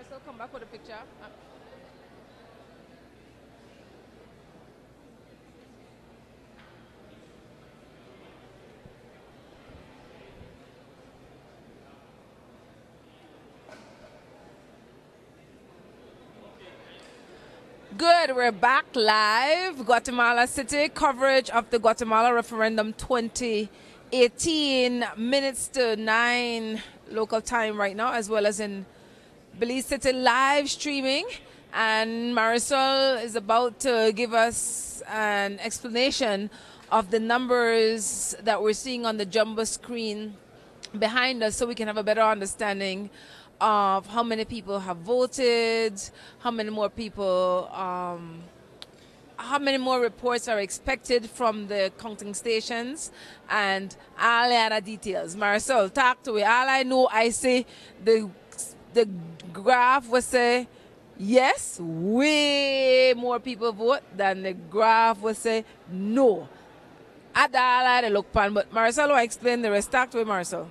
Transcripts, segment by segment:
Marcel, come back with a picture. Good, we're back live. Guatemala City coverage of the Guatemala referendum 2018, minutes to 9 local time right now, as well as in Belize City live streaming. And Marisol is about to give us an explanation of the numbers that we're seeing on the jumbo screen behind us so we can have a better understanding of how many people have voted, how many more people, how many more reports are expected from the counting stations, and all the other details. Marisol, talk to me. All I know, I say the graph will say yes, way more people vote than the graph will say no. At all I look pan, but Marisol will explain the rest. Talk to me, Marisol.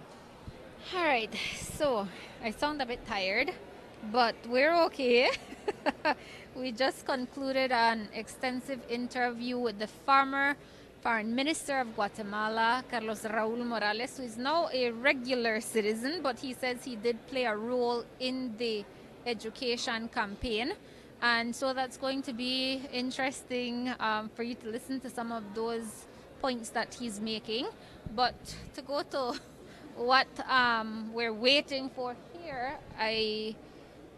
All right, so I sound a bit tired, but we're okay. We just concluded an extensive interview with the former Foreign Minister of Guatemala, Carlos Raul Morales, who is now a regular citizen, but he says he did play a role in the education campaign. And so that's going to be interesting for you to listen to some of those points that he's making. But to go to what we're waiting for here, I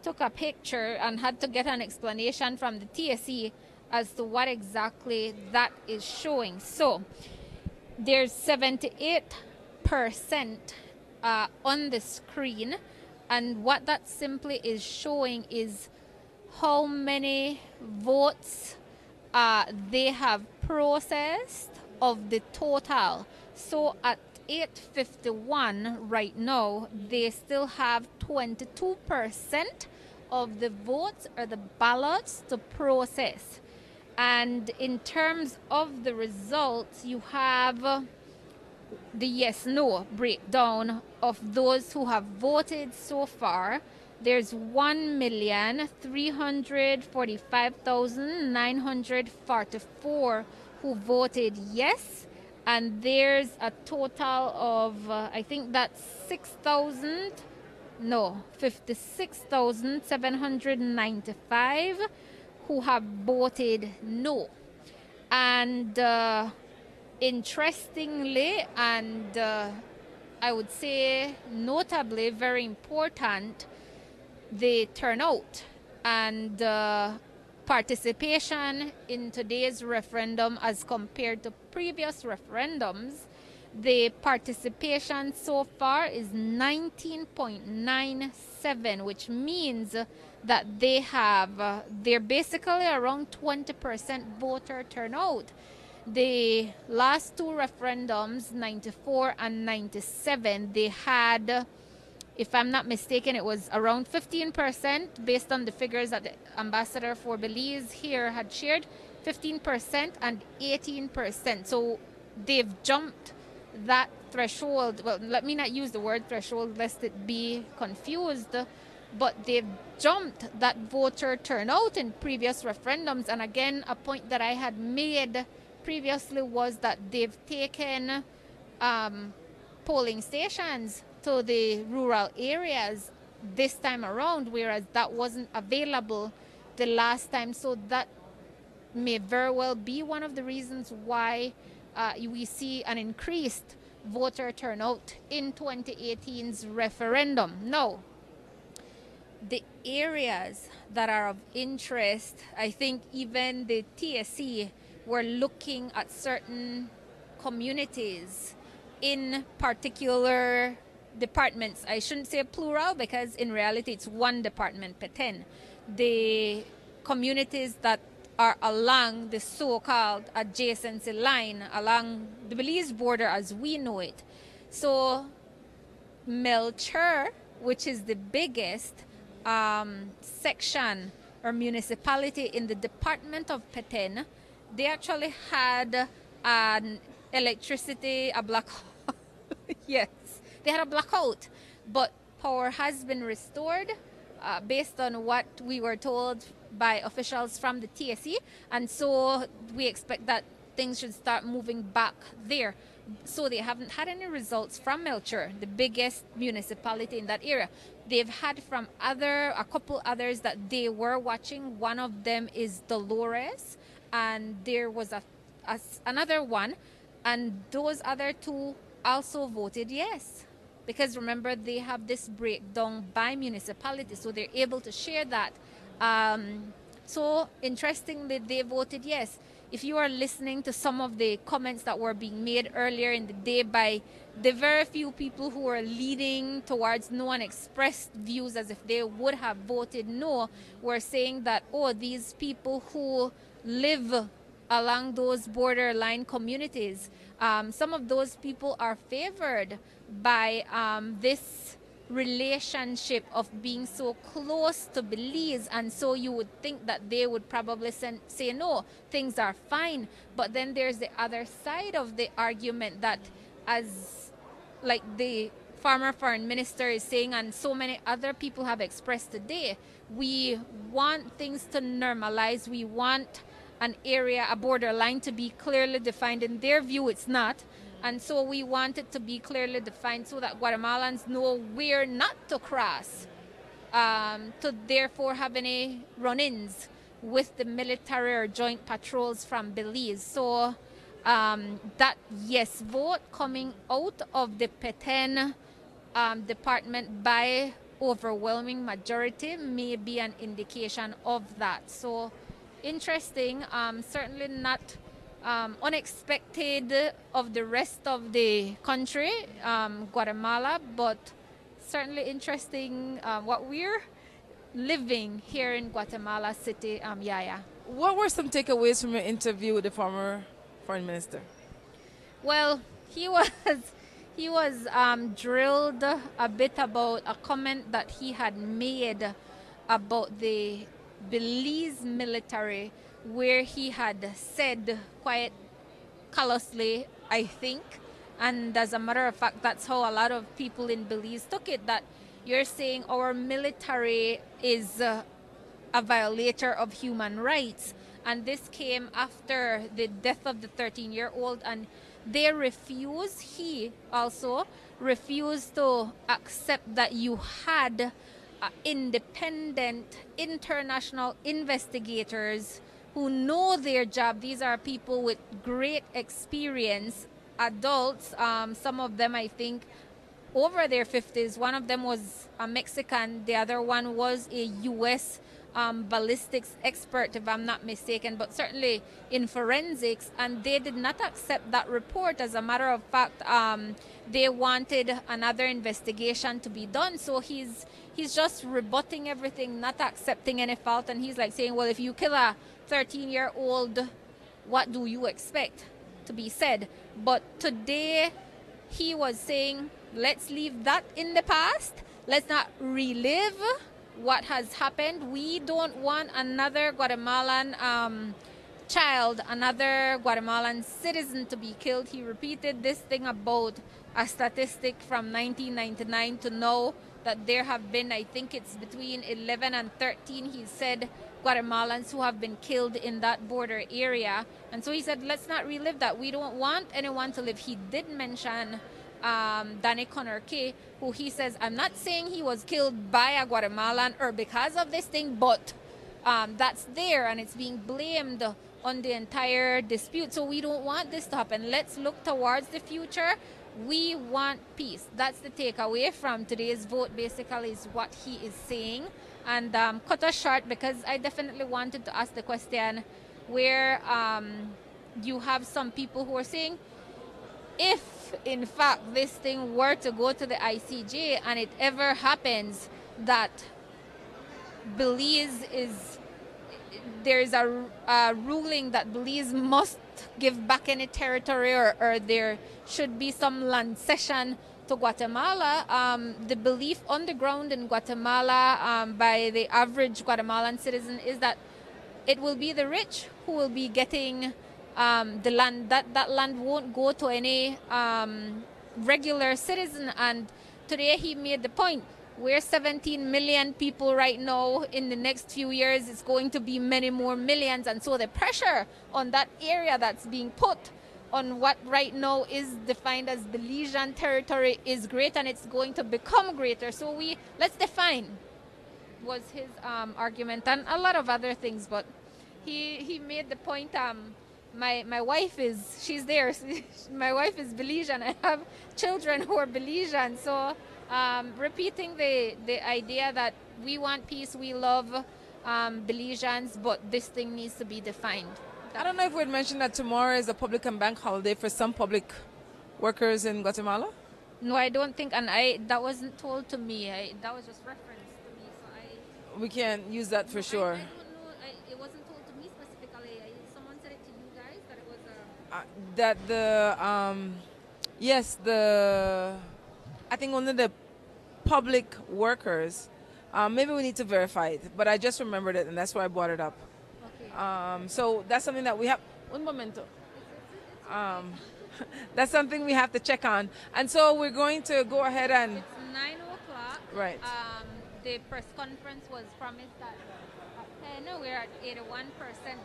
took a picture and had to get an explanation from the TSE as to what exactly that is showing. So there's 78% on the screen, and what that simply is showing is how many votes they have processed of the total. So at 8:51 right now, they still have 22% of the votes or the ballots to process. And in terms of the results, you have the yes-no breakdown of those who have voted so far. There's 1,345,944 who voted yes. And there's a total of, I think that's 56,795 who have voted no. And interestingly, and I would say notably very important, the turnout and participation in today's referendum as compared to previous referendums. The participation so far is 19.97, which means that they're basically around 20% voter turnout. The last two referendums, 94 and 97, they had, if I'm not mistaken, it was around 15% based on the figures that the ambassador for Belize here had shared, 15% and 18%. So they've jumped that threshold. Well, let me not use the word threshold lest it be confused, but they've jumped that voter turnout in previous referendums. And again, a point that I had made previously was that they've taken polling stations to the rural areas this time around, whereas that wasn't available the last time. So that may very well be one of the reasons why we see an increased voter turnout in 2018's referendum. Now, the areas that are of interest, I think even the TSC were looking at certain communities in particular departments. I shouldn't say plural because in reality it's one department per 10. The communities that are along the so-called adjacency line, along the Belize border as we know it. So Melcher, which is the biggest section or municipality in the department of Petén, they actually had an electricity, a blackout. Yes, they had a blackout, but power has been restored based on what we were told by officials from the TSE, and so we expect that things should start moving back there. So they haven't had any results from Melcher, the biggest municipality in that area. They've had from a couple others that they were watching. One of them is Dolores, and there was another one, and those other two also voted yes. Because remember, they have this breakdown by municipality, so they're able to share that. So interestingly, they voted yes. If you are listening to some of the comments that were being made earlier in the day by the very few people who were leading towards no and expressed views as if they would have voted no, were saying that, oh, these people who live along those borderline communities, some of those people are favored by this relationship of being so close to Belize, and so you would think that they would probably say no, things are fine. But then there's the other side of the argument that, as like the former foreign minister is saying, and so many other people have expressed today, we want things to normalize. We want an area, a borderline, to be clearly defined. In their view, it's not. And so we want it to be clearly defined so that Guatemalans know where not to cross, to therefore have any run-ins with the military or joint patrols from Belize. So that yes vote coming out of the Peten department by overwhelming majority may be an indication of that. So interesting, certainly not unexpected of the rest of the country, Guatemala, but certainly interesting what we're living here in Guatemala City, Yaya. What were some takeaways from your interview with the former foreign minister? Well, he was drilled a bit about a comment that he had made about the Belize military, where he had said quite callously, I think, and as a matter of fact, that's how a lot of people in Belize took it, that you're saying our military is a violator of human rights. And this came after the death of the 13-year-old, and he also refused to accept that you had independent international investigators who know their job. These are people with great experience, adults, some of them I think over their 50s. One of them was a Mexican, the other one was a U.S. Ballistics expert, if I'm not mistaken, but certainly in forensics, and they did not accept that report. As a matter of fact, they wanted another investigation to be done. So he's just rebutting everything, not accepting any fault, and he's like saying, well, if you kill a 13-year-old, what do you expect to be said? But today he was saying, let's leave that in the past. Let's not relive what has happened. We don't want another Guatemalan child, another Guatemalan citizen to be killed. He repeated this thing about a statistic from 1999 to now, that there have been, I think it's between 11 and 13, he said, Guatemalans who have been killed in that border area. And so he said, let's not relive that. We don't want anyone to live. He did mention Danny Connerke, who he says, I'm not saying he was killed by a Guatemalan or because of this thing, but that's there and it's being blamed on the entire dispute. So we don't want this to happen. Let's look towards the future. We want peace. That's the takeaway from today's vote, basically, is what he is saying. And cut us short because I definitely wanted to ask the question where you have some people who are saying, if in fact this thing were to go to the ICJ and it ever happens that Belize there's a ruling that Belize must give back any territory, or there should be some land cession to Guatemala, the belief on the ground in Guatemala by the average Guatemalan citizen is that it will be the rich who will be getting the land. That land won't go to any regular citizen. And today he made the point, We're 17 million people right now. In the next few years, it's going to be many more millions. And so the pressure on that area that's being put on what right now is defined as Belizean territory is great, and it's going to become greater. So let's define, was his argument, and a lot of other things. But he made the point, my wife she's there. My wife is Belizean. I have children who are Belizean. So repeating the idea that we want peace, we love Belizeans, but this thing needs to be defined. I don't know if we'd mentioned that tomorrow is a public and bank holiday for some public workers in Guatemala. No, I don't think, and that wasn't told to me. That was just referenced to me, so we can't use that for sure. I don't know. It wasn't told to me specifically. Someone said it to you guys that it was that the yes, I think only the public workers. Maybe we need to verify it, but I just remembered it, and that's why I brought it up. okay. So that's something that we have. Un momento. That's something we have to check on, and so we're going to go ahead and. It's 9 o'clock. Right. The press conference was promised at 10. We're at 81%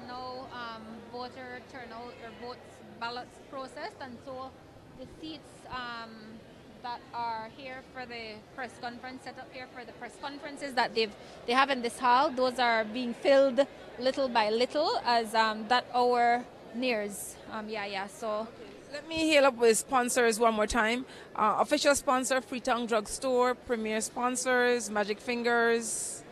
now. Voter turnout or ballots processed, and so the seats that are here for the press conference, set up here for the press conferences that they have in this hall, those are being filled little by little as that hour nears. So. Let me hail up with sponsors one more time. Official sponsor, Freetown Drugstore. Premier sponsors, Magic Fingers,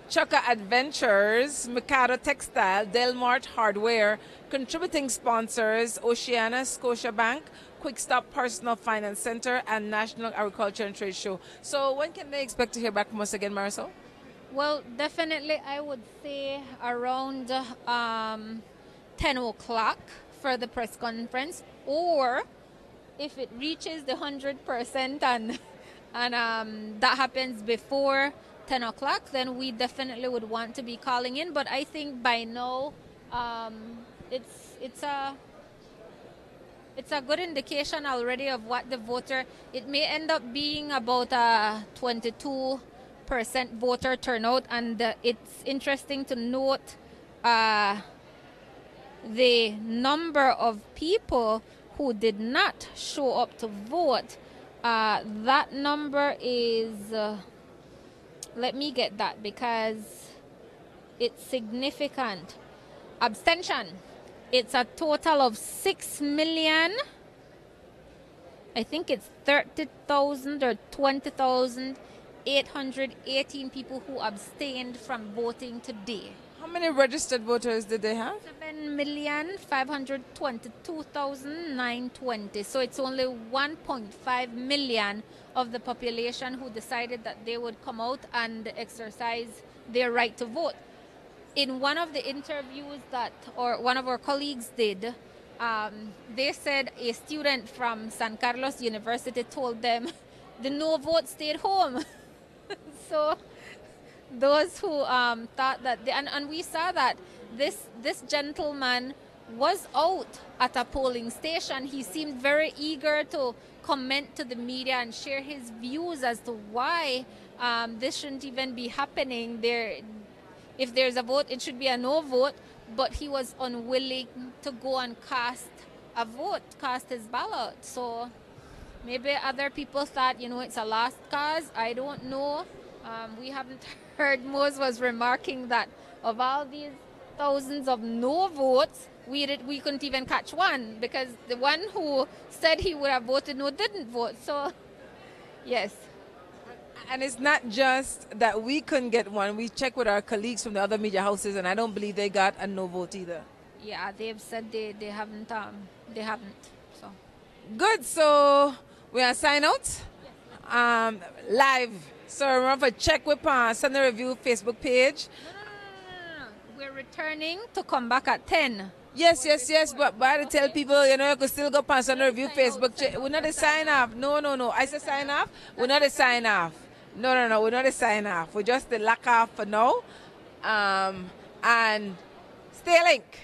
Chukka Adventures, Mikado Textile, Delmart Hardware. Contributing sponsors, Oceana, Scotiabank, Quick Stop Personal Finance Center, and National Agriculture and Trade Show. So when can they expect to hear back from us again, Marisol? Well, definitely I would say around 10 o'clock for the press conference, or if it reaches the 100% and that happens before 10 o'clock, then we definitely would want to be calling in. But I think by now it's a good indication already of what the voter. It may end up being about a 22% voter turnout, and it's interesting to note the number of people who did not show up to vote. That number is, let me get that because it's significant. Abstention, it's a total of 6 million, I think it's 30,000 or 20,818 people who abstained from voting today. How many registered voters did they have? 7,522,920. So it's only 1.5 million of the population who decided that they would come out and exercise their right to vote. In one of the interviews one of our colleagues did, they said a student from San Carlos University told them the no vote stayed home. So those who thought that, and we saw that this gentleman was out at a polling station. He seemed very eager to comment to the media and share his views as to why this shouldn't even be happening. If there's a vote, it should be a no vote, but he was unwilling to go and cast his ballot. So maybe other people thought, it's a lost cause. I don't know. We haven't heard. Mose was remarking that of all these thousands of no votes, we couldn't even catch one, because the one who said he would have voted no didn't vote. So, yes. And it's not just that we couldn't get one. We checked with our colleagues from the other media houses, and I don't believe they got a no vote either. Yeah, they've said they haven't. They haven't. So good. So we are sign out. Yes. Live. So remember, check with Sunday Review Facebook page. No. We're returning to come back at 10. Yes. But I had to tell people, you could still go past Sunday Review Facebook. We're not a sign off. No. I said sign off. We're not a sign off. No. We're not a sign off. We're just the lock off for now. And stay linked.